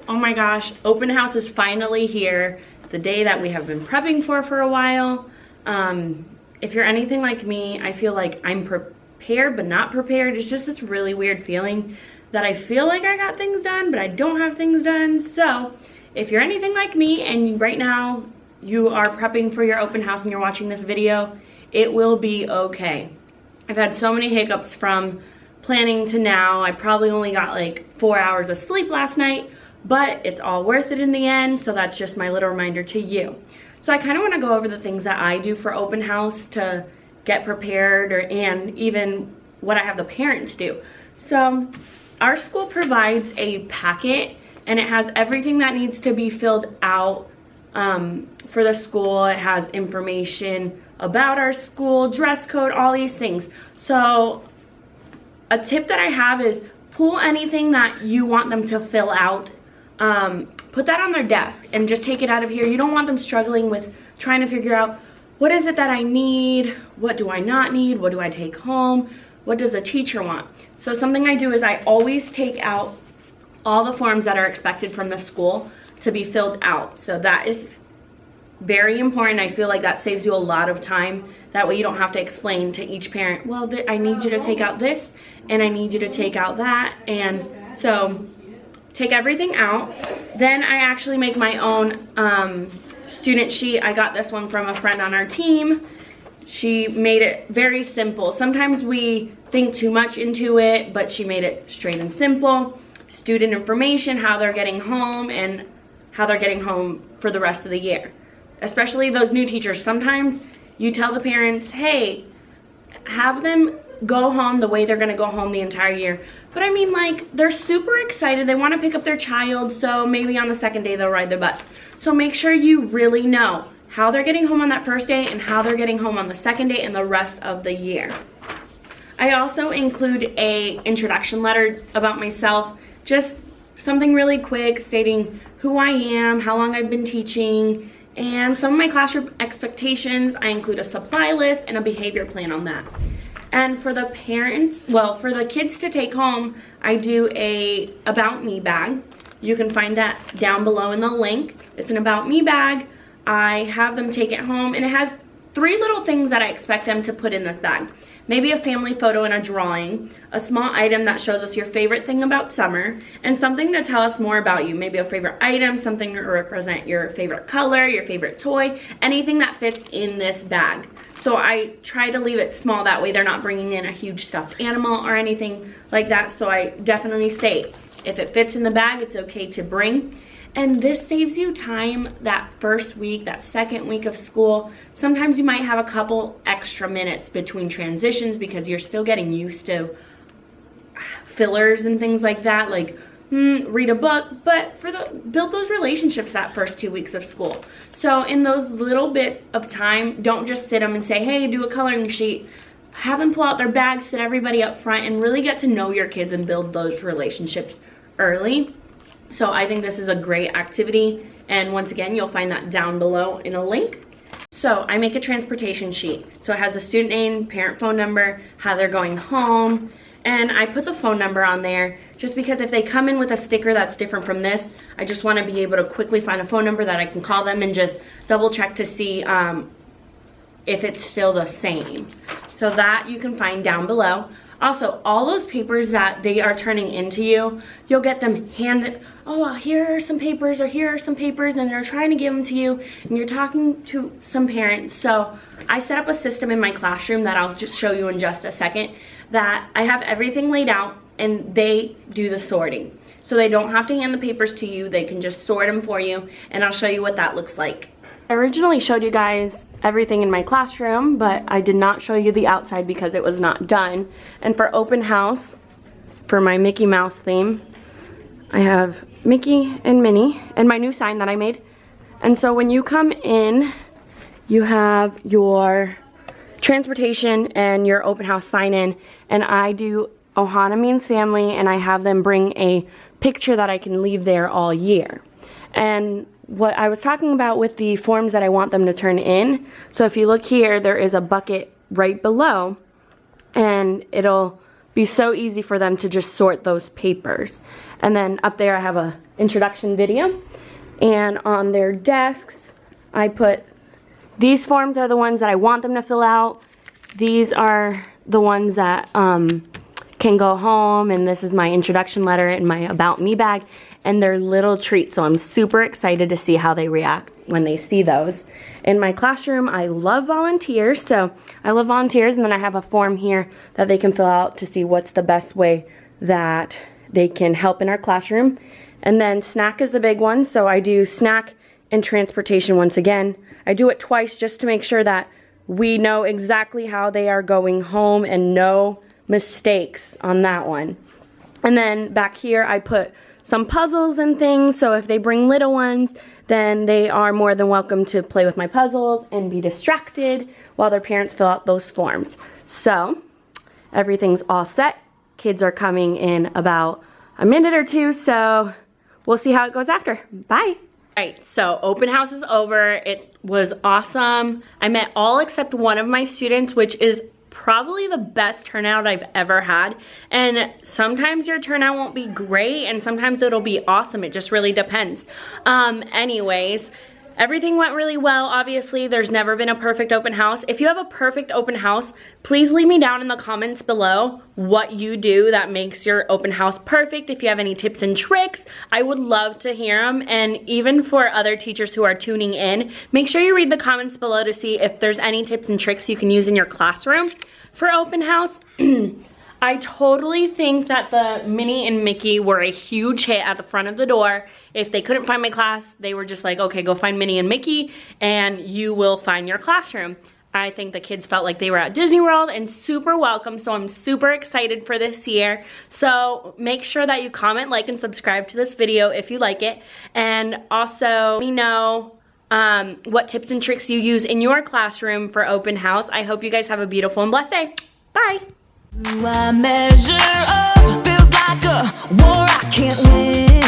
Oh my gosh, open house is finally here. The day that we have been prepping for a while. If you're anything like me, I feel like I'm prepared but not prepared. It's just this really weird feeling that I feel like I got things done, but I don't have things done. So if you're anything like me and right now you are prepping for your open house and you're watching this video, it will be okay. I've had so many hiccups from planning to now. I probably only got like 4 hours of sleep last night, but it's all worth it in the end. So that's just my little reminder to you. So I kind of want to go over the things that I do for open house to get prepared, and even what I have the parents do. So our school provides a packet and it has everything that needs to be filled out for the school. It has information about our school, dress code, all these things. So a tip that I have is pull anything that you want them to fill out, put that on their desk and just take it out of here. You don't want them struggling with trying to figure out, what is it that I need? What do I not need? What do I take home? What does a teacher want? So something I do is I always take out all the forms that are expected from the school to be filled out. So that is very important. I feel like that saves you a lot of time. That way you don't have to explain to each parent, well, I need you to take out this and I need you to take out that. And so take everything out. Then I actually make my own student sheet. I got this one from a friend on our team. She made it very simple. Sometimes we think too much into it, but she made it straight and simple. Student information, how they're getting home, and how they're getting home for the rest of the year. Especially those new teachers. Sometimes you tell the parents, hey, have them go home the way they're gonna go home the entire year. But I mean, like, they're super excited. They wanna pick up their child, so maybe on the second day they'll ride the bus. So make sure you really know how they're getting home on that first day and how they're getting home on the second day and the rest of the year. I also include a introduction letter about myself, just something really quick stating who I am, how long I've been teaching, and some of my classroom expectations. I include a supply list and a behavior plan on that. And for the parents, well, for the kids to take home, I do a About Me bag. You can find that down below in the link. It's an About Me bag. I have them take it home, and it has 3 little things that I expect them to put in this bag. Maybe a family photo and a drawing, a small item that shows us your favorite thing about summer, and something to tell us more about you. Maybe a favorite item, something to represent your favorite color, your favorite toy, anything that fits in this bag. So I try to leave it small, that way they're not bringing in a huge stuffed animal or anything like that. So I definitely state, if it fits in the bag, it's okay to bring. And this saves you time that first week, that second week of school. Sometimes you might have a couple extra minutes between transitions because you're still getting used to fillers and things like that, like read a book, but build those relationships that first 2 weeks of school. So in those little bit of time, don't just sit them and say, hey, do a coloring sheet. Have them pull out their bags, sit everybody up front, and really get to know your kids and build those relationships early. So I think this is a great activity, and once again, you'll find that down below in a link. So I make a transportation sheet. So it has the student name, parent phone number, how they're going home, and I put the phone number on there just because if they come in with a sticker that's different from this, I just want to be able to quickly find a phone number that I can call them and just double check to see if it's still the same. So that you can find down below. Also, all those papers that they are turning into you, you'll get them handed, oh, well, here are some papers, or here are some papers, and they're trying to give them to you, and you're talking to some parents. So I set up a system in my classroom that I'll just show you in just a second, that I have everything laid out, and they do the sorting. So they don't have to hand the papers to you, they can just sort them for you, and I'll show you what that looks like. I originally showed you guys everything in my classroom, but I did not show you the outside because it was not done. And for open house, for my Mickey Mouse theme, I have Mickey and Minnie and my new sign that I made. And so when you come in, you have your transportation and your open house sign in, and I do Ohana means family, and I have them bring a picture that I can leave there all year. And what I was talking about with the forms that I want them to turn in, so if you look here, there is a bucket right below, and it'll be so easy for them to just sort those papers. And then up there I have a introduction video. And on their desks, I put, these forms are the ones that I want them to fill out. These are the ones that can go home, and this is my introduction letter and my about me bag, and they're little treats, so I'm super excited to see how they react when they see those. In my classroom, I love volunteers, so I love volunteers, and then I have a form here that they can fill out to see what's the best way that they can help in our classroom. And then snack is the big one, so I do snack and transportation once again. I do it twice just to make sure that we know exactly how they are going home and no mistakes on that one. And then back here I put some puzzles and things, so if they bring little ones, then they are more than welcome to play with my puzzles and be distracted while their parents fill out those forms. So everything's all set. Kids are coming in about a minute or two, so we'll see how it goes after. Bye. Alright, so open house is over. It was awesome. I met all except one of my students, which is probably the best turnout I've ever had. And sometimes your turnout won't be great, and sometimes it'll be awesome. It just really depends. Anyways, everything went really well. Obviously, there's never been a perfect open house. If you have a perfect open house, please leave me down in the comments below what you do that makes your open house perfect. If you have any tips and tricks, I would love to hear them. And even for other teachers who are tuning in, make sure you read the comments below to see if there's any tips and tricks you can use in your classroom for open house. I totally think that the Minnie and Mickey were a huge hit at the front of the door. If they couldn't find my class, they were just like, okay, go find Minnie and Mickey and you will find your classroom. I think the kids felt like they were at Disney World and super welcome, so I'm super excited for this year. So make sure that you comment, like, and subscribe to this video if you like it. And also let me know what tips and tricks you use in your classroom for open house. I hope you guys have a beautiful and blessed day. Bye. I measure up, feels like a war I can't win.